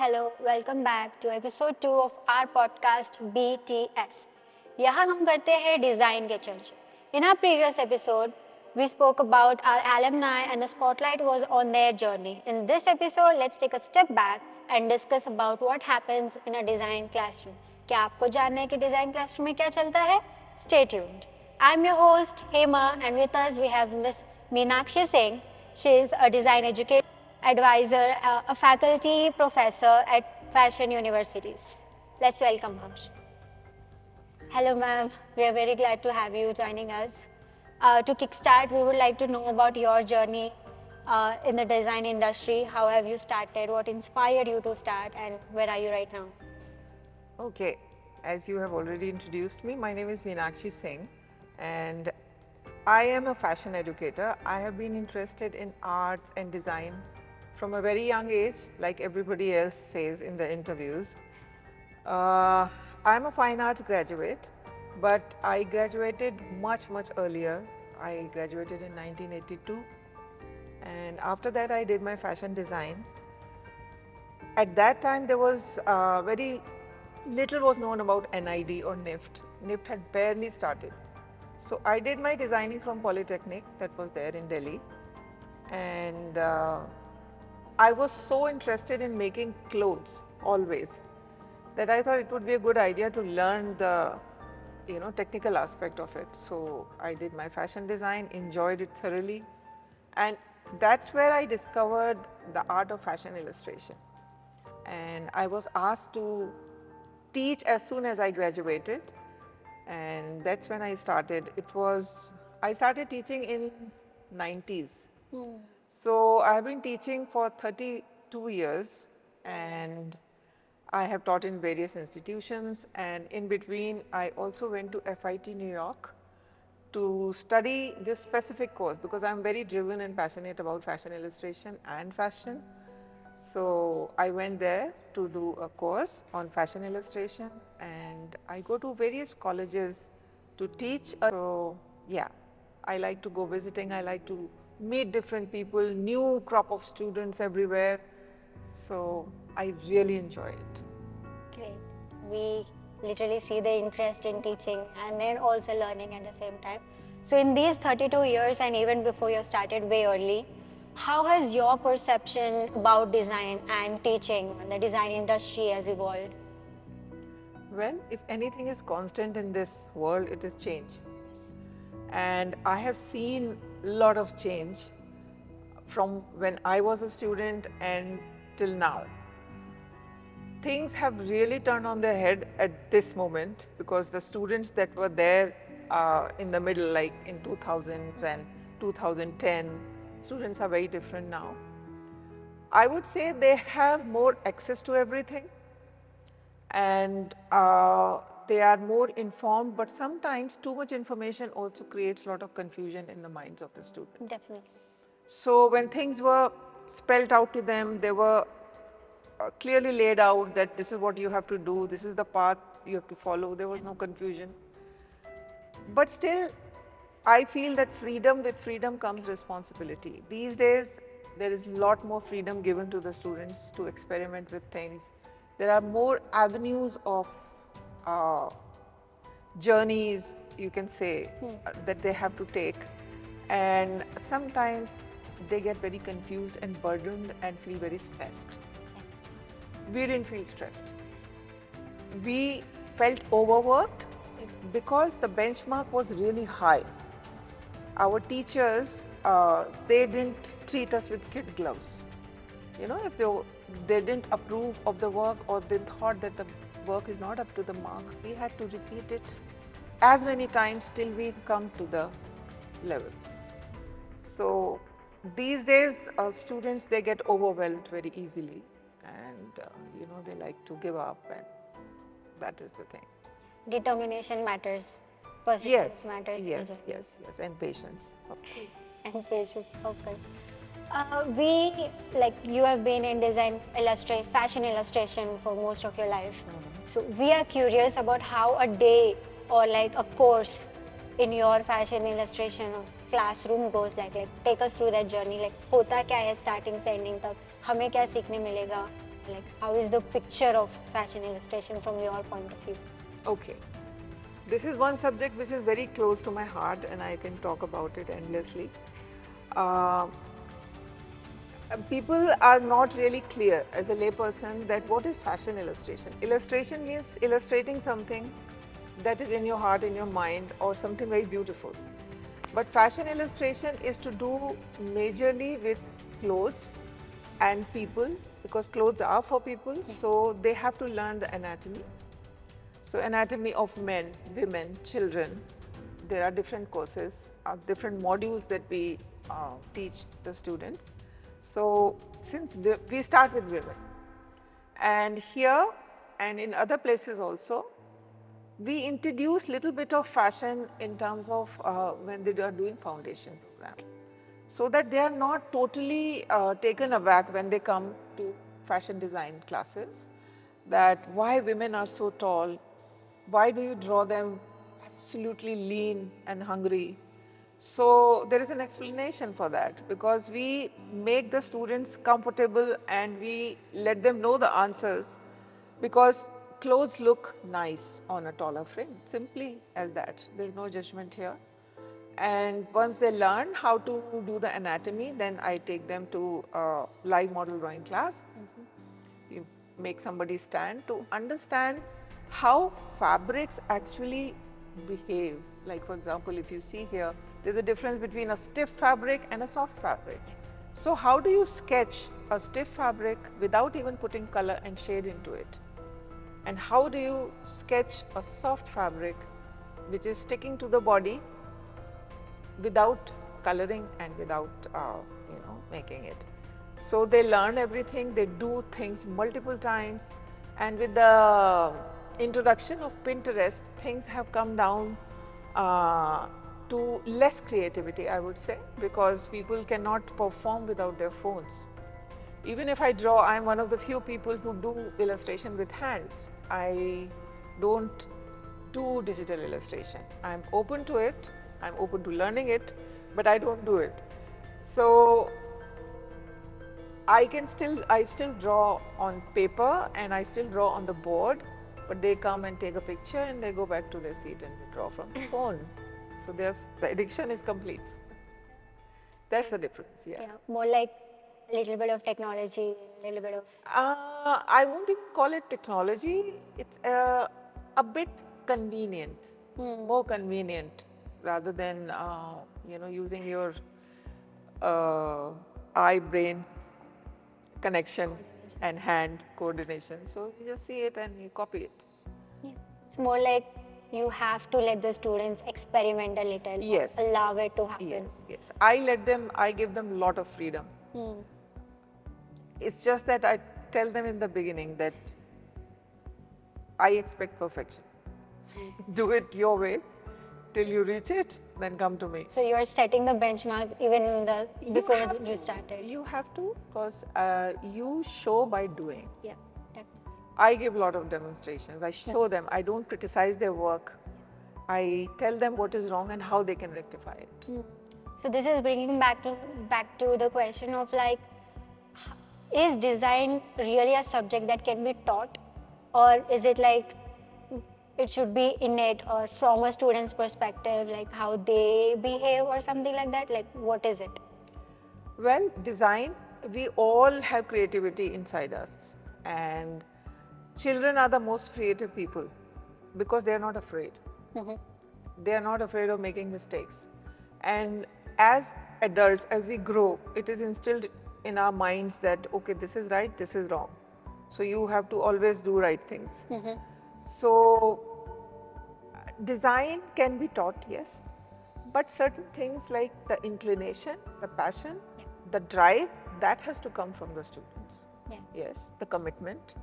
hello, welcome back to episode 2 of our podcast BTS. यहाँ हम करते हैं design के चर्चे. In our previous episode, we spoke about our alumni and the spotlight was on their journey. In this episode, let's take a step back and discuss about what happens in a design classroom. क्या आपको जानना है कि design classroom में क्या चलता है? Stay tuned. I'm your host Hema and with us we have Miss Meenakshi Singh. She is a design educator, advisor, a faculty professor at fashion universities. Let's welcome her. Hello ma'am, we are very glad to have you joining us. To kickstart, we would like to know about your journey in the design industry. How have you started? What inspired you to start and where are you right now? Okay, as you have already introduced me, my name is Meenakshi Singh and I am a fashion educator. I have been interested in arts and design from a very young age, like everybody else says in the interviews. I'm a fine arts graduate, but I graduated much earlier. I graduated in 1982 and after that I did my fashion design. At that time there was very little was known about NID or NIFT. NIFT had barely started. So I did my designing from Polytechnic that was there in Delhi and I was so interested in making clothes always that I thought it would be a good idea to learn the technical aspect of it. So I did my fashion design, enjoyed it thoroughly, and that's where I discovered the art of fashion illustration. And I was asked to teach as soon as I graduated, and that's when I started. I started teaching in 90s. So I have been teaching for 32 years and I have taught in various institutions, and in between I also went to FIT New York to study this specific course because I'm very driven and passionate about fashion illustration and fashion. So I went there to do a course on fashion illustration and I go to various colleges to teach. So yeah, I like to go visiting, I like to meet different people, new crop of students everywhere. So I really enjoy it. Great. We literally see the interest in teaching and then also learning at the same time. So in these 32 years and even before you started way early, how has your perception about design and teaching and the design industry has evolved? Well, if anything is constant in this world, it is change. And I have seen a lot of change from when I was a student and till now. Things have really turned on their head at this moment because the students that were there in the middle, like in 2000s and 2010, students are very different now. I would say they have more access to everything and they are more informed, but sometimes too much information also creates a lot of confusion in the minds of the students. Definitely. So when things were spelled out to them, they were clearly laid out that this is what you have to do, this is the path you have to follow. There was no confusion. But still, I feel that with freedom comes responsibility. These days, there is a lot more freedom given to the students to experiment with things. There are more avenues of journeys, you can say, that they have to take. And sometimes they get very confused and burdened and feel very stressed. We didn't feel stressed. We felt overworked because the benchmark was really high. Our teachers, they didn't treat us with kid gloves. If they didn't approve of the work or they thought that the work is not up to the mark, we had to repeat it as many times till we come to the level. So these days, students, they get overwhelmed very easily and they like to give up, and that is the thing. Determination matters. Persistence matters. Yes, and patience. Okay. And patience, of course. You have been in fashion illustration for most of your life. So we are curious about how a day or like a course in your fashion illustration classroom goes like take us through that journey, like होता क्या है starting से ending तक, हमें क्या सीखने मिलेगा, Like, how is the picture of fashion illustration from your point of view? Okay. This is one subject which is very close to my heart and I can talk about it endlessly. Uh, People are not really clear as a layperson that what is fashion illustration. Illustration means illustrating something that is in your heart, in your mind, or something very beautiful. But fashion illustration is to do majorly with clothes and people, because clothes are for people, so they have to learn the anatomy. So anatomy of men, women, children. There are different courses, different modules that we teach the students. So since we start with women, and here and in other places also, we introduce little bit of fashion in terms of when they are doing foundation program, so that they are not totally taken aback when they come to fashion design classes, that why women are so tall, why do you draw them absolutely lean and hungry. So there is an explanation for that, because we make the students comfortable and we let them know the answers, because clothes look nice on a taller frame, simply as that. There is no judgment here. And once they learn how to do the anatomy, then I take them to a live model drawing class. You make somebody stand to understand how fabrics actually behave. Like for example, if you see here, there's a difference between a stiff fabric and a soft fabric. So how do you sketch a stiff fabric without even putting color and shade into it? And how do you sketch a soft fabric which is sticking to the body without coloring and without making it? So they learn everything, they do things multiple times, and with the introduction of Pinterest, things have come down to less creativity, I would say, because people cannot perform without their phones. Even if I draw, I am one of the few people who do illustration with hands. I don't do digital illustration. I am open to it, I am open to learning it, but I don't do it. So I still draw on paper and I still draw on the board, but they come and take a picture and they go back to their seat and they draw from the phone. So the addiction is complete. That's the difference, yeah. Yeah, more like a little bit of technology, a little bit of... I won't even call it technology. It's a bit convenient, more convenient, rather than using your eye-brain connection and hand coordination. So you just see it and you copy it. Yeah. It's more like you have to let the students experiment a little, Yes. allow it to happen. Yes. I give them a lot of freedom. It's just that I tell them in the beginning that I expect perfection. Do it your way till you reach it, then come to me. So you are setting the benchmark even before you started. You have to, because you show by doing. Yeah, definitely. I give a lot of demonstrations. I show them. I don't criticize their work. I tell them what is wrong and how they can rectify it. So this is bringing back to the question of like, is design really a subject that can be taught, or is it like it should be innate or from a student's perspective, like how they behave or something like that? Like, what is it? Well, design, we all have creativity inside us, and children are the most creative people because they are not afraid. They are not afraid of making mistakes. And as adults, as we grow, it is instilled in our minds that, okay, this is right, this is wrong. So you have to always do right things. So design can be taught, yes, but certain things like the inclination, the passion, the drive, that has to come from the students. Yes, the commitment.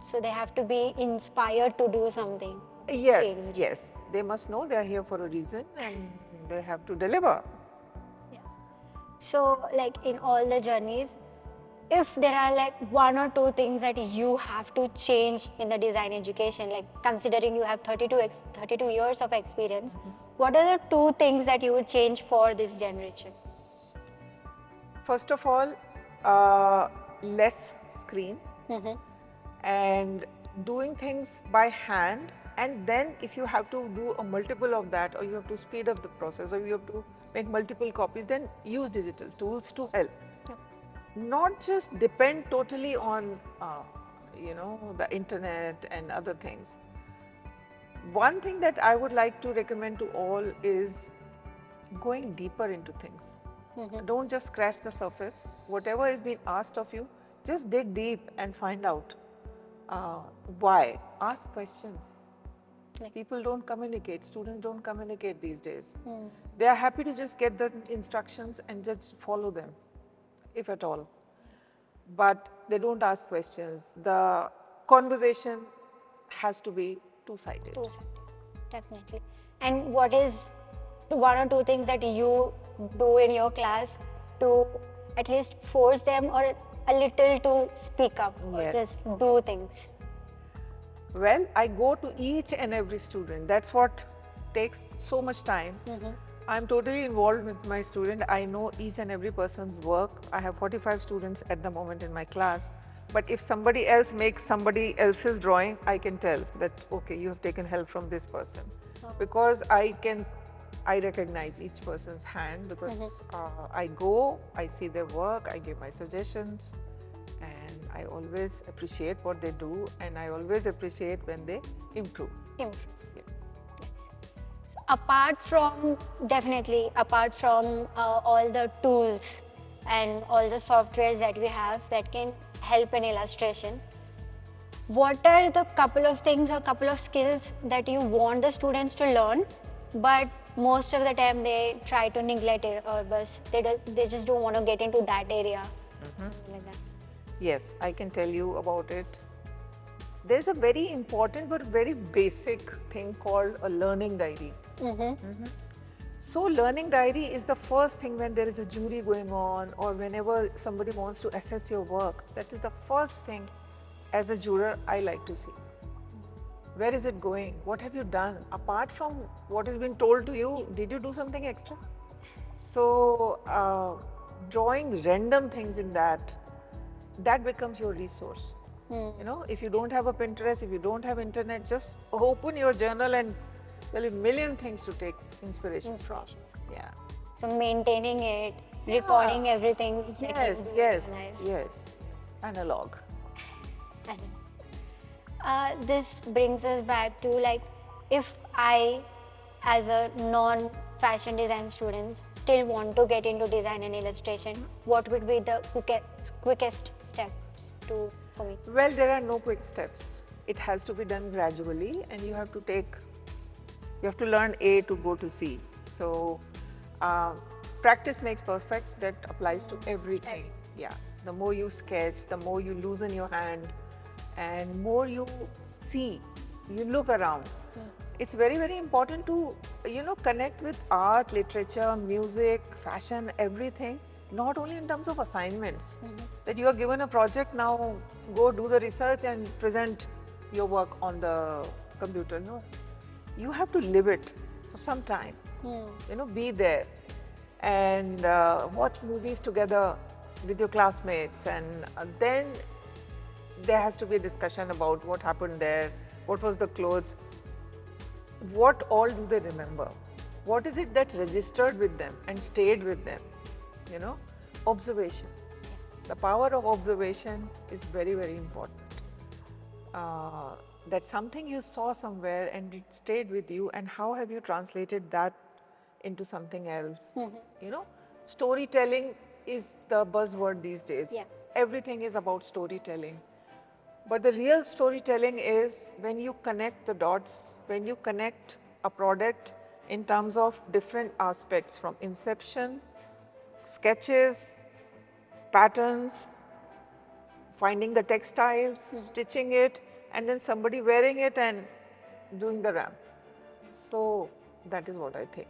So they have to be inspired to do something. Yes. They must know they are here for a reason and they have to deliver. So like in all the journeys, if there are like one or two things that you have to change in the design education, like considering you have 32 years of experience, what are the two things that you would change for this generation? First of all, less screen. and doing things by hand. And then if you have to do a multiple of that, or you have to speed up the process, or you have to make multiple copies, then use digital tools to help. Not just depend totally on the internet and other things. One thing that I would like to recommend to all is going deeper into things. Don't just scratch the surface. Whatever is being asked of you, just dig deep and find out why. Ask questions. People don't communicate, students don't communicate these days. They are happy to just get the instructions and just follow them, if at all. But they don't ask questions. The conversation has to be two-sided. Definitely. And what is one or two things that you do in your class to at least force them or a little to speak up or just do things? Well, I go to each and every student. That's what takes so much time. I'm totally involved with my student. I know each and every person's work. I have 45 students at the moment in my class. But if somebody else makes somebody else's drawing, I can tell that, okay, you have taken help from this person. Because I recognize each person's hand, because I go, I see their work, I give my suggestions, and I always appreciate what they do, and I always appreciate when they improve. Yes. So apart from all the tools and all the softwares that we have that can help in illustration, what are the couple of things or couple of skills that you want the students to learn, but most of the time they try to neglect it, or they just don't want to get into that area? Like that. Yes, I can tell you about it. There's a very important but very basic thing called a learning diary. So learning diary is the first thing when there is a jury going on, or whenever somebody wants to assess your work. That is the first thing as a juror I like to see. Where is it going? What have you done? Apart from what has been told to you, did you do something extra? So drawing random things in that becomes your resource. If you don't have a Pinterest, if you don't have internet, just open your journal and there are a million things to take inspiration from. Yeah. So maintaining it, recording everything. Yes. Analog. This brings us back to, like, if I, as a non-fashion design student, still want to get into design and illustration, what would be the quickest steps for me? Well, there are no quick steps. It has to be done gradually, and you have to learn A to go to C. So practice makes perfect. That applies to everything. Yeah. The more you sketch, the more you loosen your hand, and more you see, you look around. It's very, very important to connect with art, literature, music, fashion, everything. Not only in terms of assignments, that you are given a project, now go do the research and present your work on the computer. No, you have to live it for some time. Be there and watch movies together with your classmates, and then there has to be a discussion about what happened there, what was the clothes, what all do they remember, what is it that registered with them and stayed with them. Observation. The power of observation is very, very important. That's something you saw somewhere and it stayed with you, and how have you translated that into something else? Storytelling is the buzzword these days. Everything is about storytelling. But the real storytelling is when you connect the dots, when you connect a product in terms of different aspects, from inception, sketches, patterns, finding the textiles, stitching it, and then somebody wearing it and doing the ramp. So that is what I think.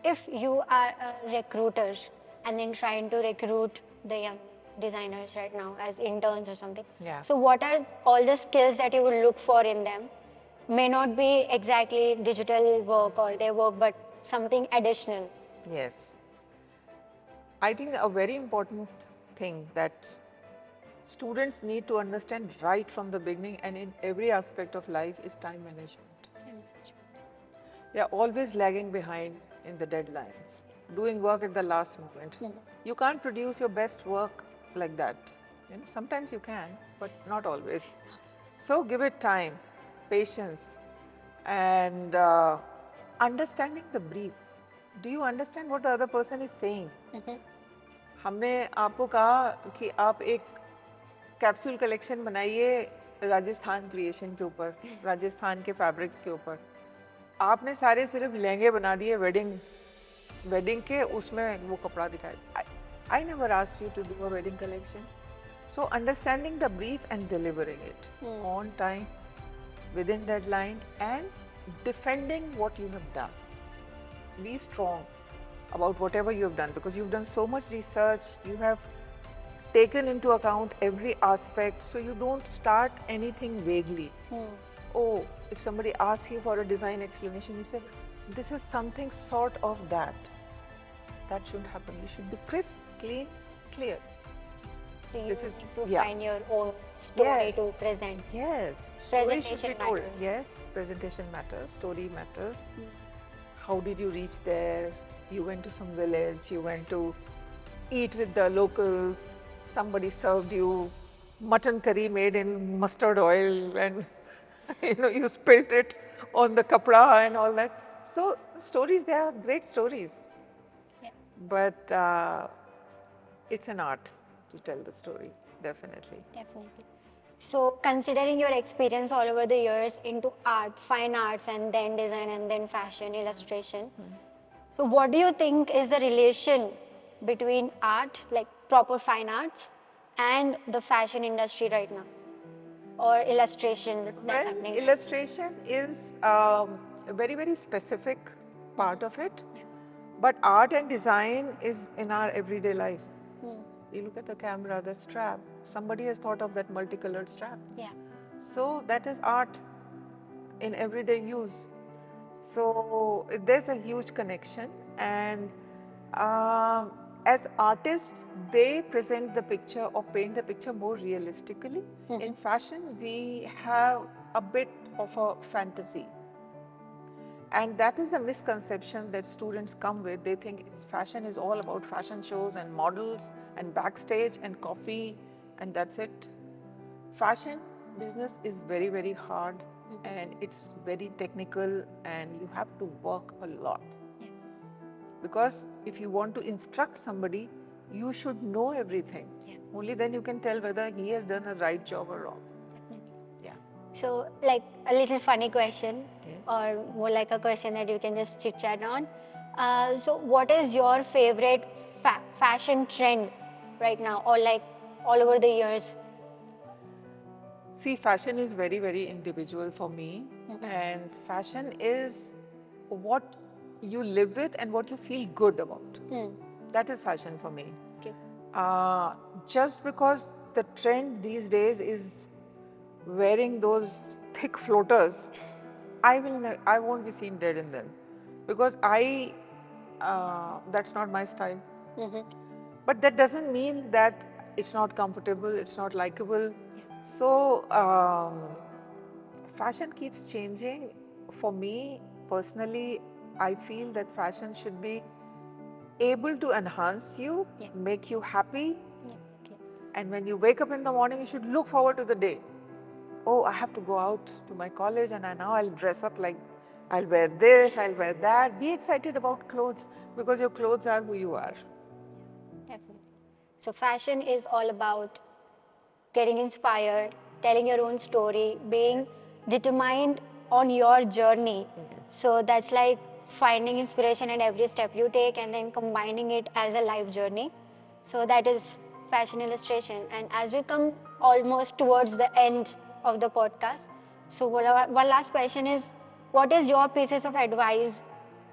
If you are a recruiter and then trying to recruit the young designers right now as interns or something, so what are all the skills that you will look for in them? May not be exactly digital work or their work, but something additional. Yes. I think a very important thing that students need to understand right from the beginning, and in every aspect of life, is time management. They are always lagging behind in the deadlines, doing work at the last moment. You can't produce your best work like that. You know, sometimes you can, but not always. So give it time, patience, and understanding the brief. Do you understand what the other person is saying? हमने आपको कहा कि आप एक capsule collection बनाइए Rajasthan creation के ऊपर, राजस्थान के फैब्रिक्स के ऊपर. आपने सारे सिर्फ लहंगे बना दिए वेडिंग के, उसमें वो कपड़ा दिखाया. I never asked you to do a wedding collection. So understanding the brief and delivering it on time, within deadline, and defending what you have done. Be strong about whatever you have done, because you've done so much research, you have taken into account every aspect, so you don't start anything vaguely. Oh, if somebody asks you for a design explanation, you say, this is something sort of that. That shouldn't happen. You should be crisp, clean, clear. So you This is- need to yeah. find your own story Yes. to present. Yes, story should Presentation be told. matters. Yes, presentation matters, story matters. How did you reach there? You went to some village, you went to eat with the locals, somebody served you mutton curry made in mustard oil, and you spilled it on the kapda and all that. So stories, they are great stories. Yeah. But it's an art to tell the story, definitely. Definitely. So, considering your experience all over the years into art, fine arts, and then design, and then fashion, illustration, so what do you think is the relation between art, like proper fine arts, and the fashion industry right now, or illustration that's Well, happening? illustration is a very, very specific part of it. But art and design is in our everyday life. You look at the camera, the strap. Somebody has thought of that multicolored strap. Yeah. So that is art in everyday use. So there's a huge connection, and as artists, they present the picture or paint the picture more realistically. In fashion, we have a bit of a fantasy. And that is the misconception that students come with. They think fashion is all about fashion shows and models and backstage and coffee, and that's it. Fashion business is very, very hard, and it's very technical, and you have to work a lot. Because if you want to instruct somebody, you should know everything. Only then you can tell whether he has done a right job or wrong. Yeah. So, like a little funny question, Yes. or more like a question that you can just chit chat on. So, what is your favorite fashion trend right now, or like all over the years? See, fashion is very, very individual for me, and fashion is what you live with and what you feel good about. That is fashion for me. Okay. Just because the trend these days is wearing those thick floaters, I won't be seen dead in them, because that's not my style. But that doesn't mean that it's not comfortable, it's not likable. So fashion keeps changing. For me personally, I feel that fashion should be able to enhance you, make you happy, and when you wake up in the morning, you should look forward to the day. Oh, I have to go out to my college, and now I'll dress up like, I'll wear this, I'll wear that. Be excited about clothes, because your clothes are who you are. Definitely. So, fashion is all about getting inspired, telling your own story, being determined on your journey. So, that's like finding inspiration at every step you take and then combining it as a life journey. So, that is fashion illustration. And as we come almost towards the end of the podcast, so one last question is, what is your pieces of advice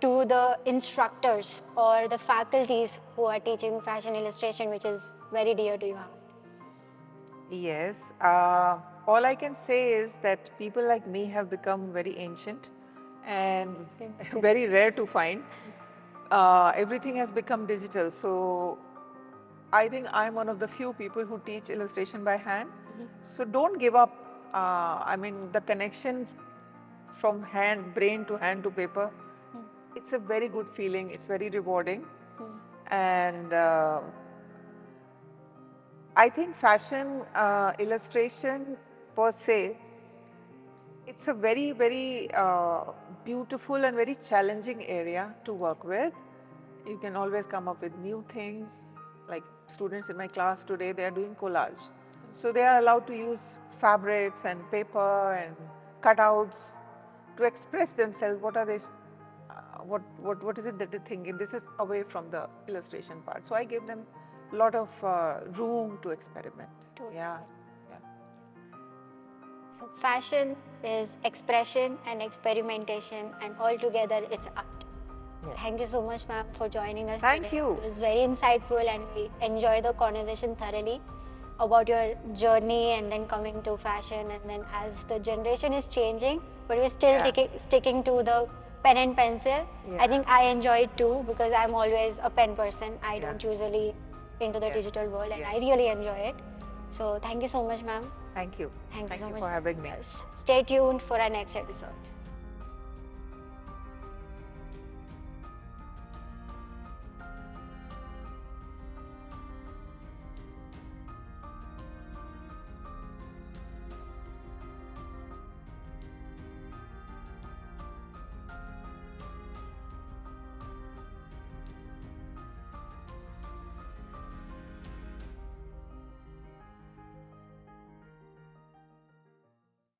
to the instructors or the faculties who are teaching fashion illustration, which is very dear to your heart? Yes, all I can say is that people like me have become very ancient and very rare to find. Everything has become digital, so I think I'm one of the few people who teach illustration by hand. So don't give up. I mean, the connection from brain to hand to paper, it's a very good feeling. It's very rewarding. And I think fashion illustration per se, it's a very, very beautiful and very challenging area to work with. You can always come up with new things. Like students in my class today, they are doing collage. So they are allowed to use fabrics and paper and cutouts to express themselves. What are they? What is it that they're thinking? This is away from the illustration part. So I give them a lot of room to experiment. Yeah. So fashion is expression and experimentation, and altogether it's art. Yes. Thank you so much, ma'am, for joining us Thank today. you. It was very insightful, and we enjoyed the conversation thoroughly about your journey and then coming to fashion. And then as the generation is changing, but we're still sticking to the pen and pencil. I think I enjoy it too, because I'm always a pen person. I don't usually into the digital world, and I really enjoy it. So thank you so much, ma'am. Thank you. Thank you so much for having me. Stay tuned for our next episode.